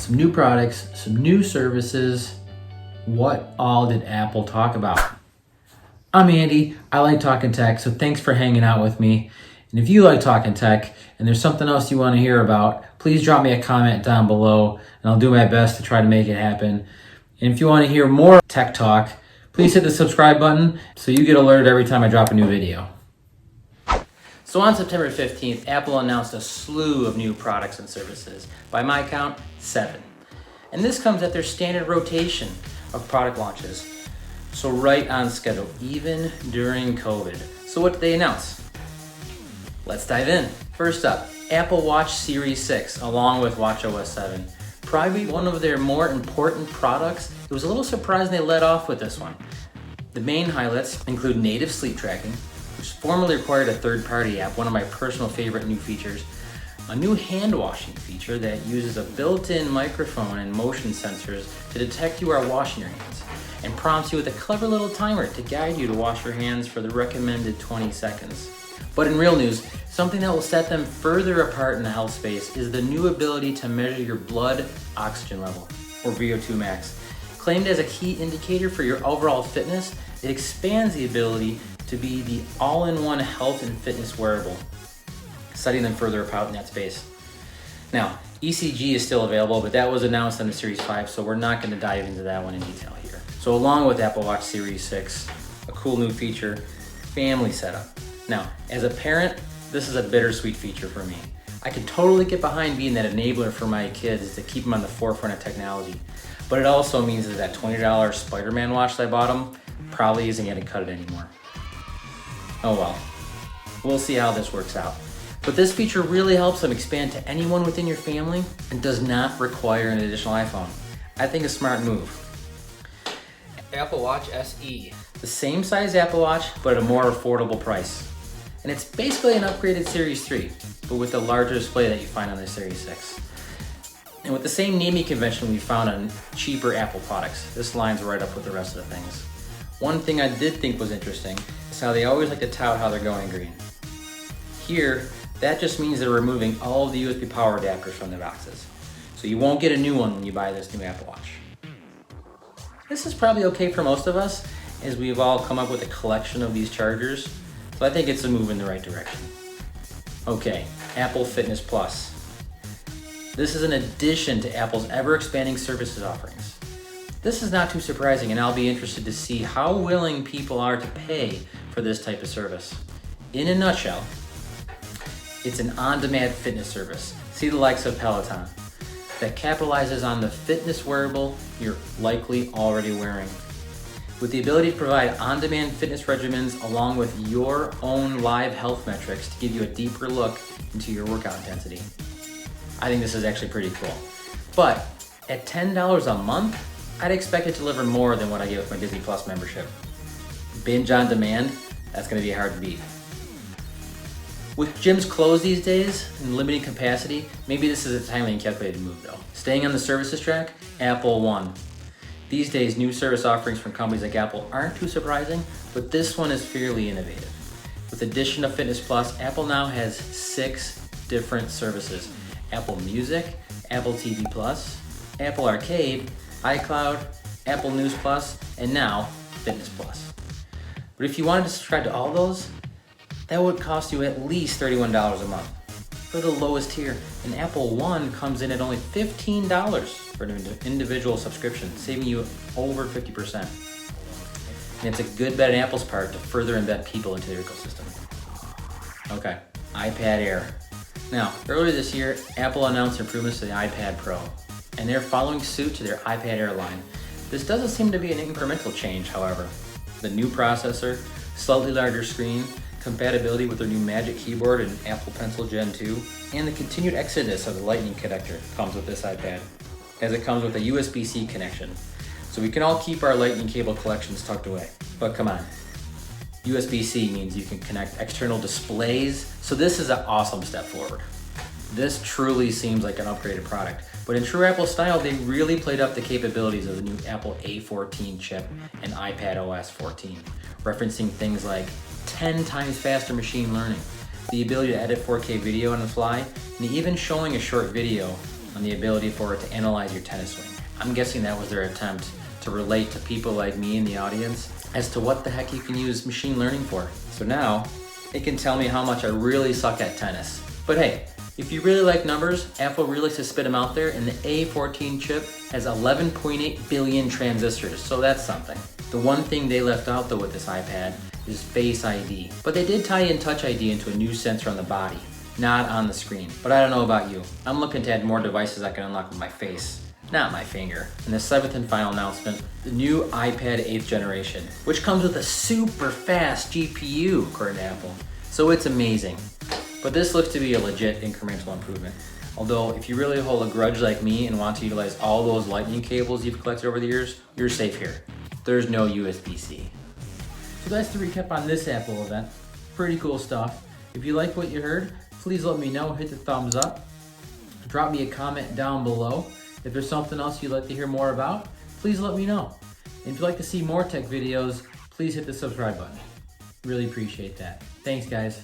some new products, some new services. What all did Apple talk about? I'm Andy. I like talking tech, so thanks for hanging out with me. And if you like talking tech and there's something else you want to hear about, please drop me a comment down below and I'll do my best to try to make it happen. And if you want to hear more tech talk, please hit the subscribe button so you get alerted every time I drop a new video. So on September 15th, Apple announced a slew of new products and services. By my count, 7. And this comes at their standard rotation of product launches. So right on schedule, even during COVID. So what did they announce? Let's dive in. First up, Apple Watch Series 6 along with watchOS 7. Probably one of their more important products. It was a little surprising they let off with this one. The main highlights include native sleep tracking, which formerly required a third-party app, one of my personal favorite new features. A new hand washing feature that uses a built-in microphone and motion sensors to detect you are washing your hands and prompts you with a clever little timer to guide you to wash your hands for the recommended 20 seconds. But in real news, something that will set them further apart in the health space is the new ability to measure your blood oxygen level, or VO2 max. Claimed as a key indicator for your overall fitness, it expands the ability to be the all-in-one health and fitness wearable, setting them further apart in that space. Now, ECG is still available, but that was announced on the Series 5, so we're not going to dive into that one in detail here. So along with Apple Watch Series 6, a cool new feature, family setup. Now, as a parent, this is a bittersweet feature for me. I can totally get behind being that enabler for my kids to keep them on the forefront of technology, but it also means that $20 Spider-Man watch that I bought them probably isn't going to cut it anymore. Oh well, we'll see how this works out. But this feature really helps them expand to anyone within your family and does not require an additional iPhone. I think a smart move. Apple Watch SE. The same size Apple Watch, but at a more affordable price. And it's basically an upgraded Series 3, but with a larger display that you find on the Series 6. And with the same naming convention we found on cheaper Apple products, this lines right up with the rest of the things. One thing I did think was interesting is how they always like to tout how they're going green. Here, that just means they're removing all of the USB power adapters from the boxes. So you won't get a new one when you buy this new Apple Watch. This is probably okay for most of us, as we've all come up with a collection of these chargers, so I think it's a move in the right direction. Okay, Apple Fitness Plus. This is an addition to Apple's ever-expanding services offerings. This is not too surprising, and I'll be interested to see how willing people are to pay for this type of service. In a nutshell, it's an on-demand fitness service. See the likes of Peloton, that capitalizes on the fitness wearable you're likely already wearing. With the ability to provide on-demand fitness regimens along with your own live health metrics to give you a deeper look into your workout intensity. I think this is actually pretty cool. But at $10 a month, I'd expect it to deliver more than what I get with my Disney Plus membership. Binge on demand, that's going to be hard to beat. With gyms closed these days and limited capacity, maybe this is a timely and calculated move though. Staying on the services track, Apple One. These days, new service offerings from companies like Apple aren't too surprising, but this one is fairly innovative. With the addition of Fitness Plus, Apple now has 6 different services. Apple Music, Apple TV Plus, Apple Arcade, iCloud, Apple News Plus, and now Fitness Plus. But if you wanted to subscribe to all those, that would cost you at least $31 a month for the lowest tier. And Apple One comes in at only $15 for an individual subscription, saving you over 50%. And it's a good bet on Apple's part to further embed people into their ecosystem. Okay, iPad Air. Now, earlier this year, Apple announced improvements to the iPad Pro, and they're following suit to their iPad Air line. This doesn't seem to be an incremental change, however. The new processor, slightly larger screen, compatibility with their new Magic Keyboard and Apple Pencil Gen 2, and the continued exodus of the Lightning connector comes with this iPad, as it comes with a USB-C connection. So we can all keep our Lightning cable collections tucked away. But come on, USB-C means you can connect external displays, so this is an awesome step forward. This truly seems like an upgraded product, but in true Apple style, they really played up the capabilities of the new Apple A14 chip and iPad OS 14, referencing things like 10 times faster machine learning, the ability to edit 4K video on the fly, and even showing a short video on the ability for it to analyze your tennis swing. I'm guessing that was their attempt to relate to people like me in the audience as to what the heck you can use machine learning for. So now, it can tell me how much I really suck at tennis. But hey, if you really like numbers, Apple really likes to spit them out there, and the A14 chip has 11.8 billion transistors, so that's something. The one thing they left out though with this iPad is Face ID. But they did tie in Touch ID into a new sensor on the body, not on the screen. But I don't know about you. I'm looking to add more devices I can unlock with my face, not my finger. And the seventh and final announcement, the new iPad 8th generation, which comes with a super fast GPU, according to Apple. So it's amazing. But this looks to be a legit incremental improvement. Although, if you really hold a grudge like me and want to utilize all those lightning cables you've collected over the years, you're safe here. There's no USB-C. So that's the recap on this Apple event. Pretty cool stuff. If you like what you heard, please let me know, hit the thumbs up. Drop me a comment down below. If there's something else you'd like to hear more about, please let me know. And if you'd like to see more tech videos, please hit the subscribe button. Really appreciate that. Thanks, guys.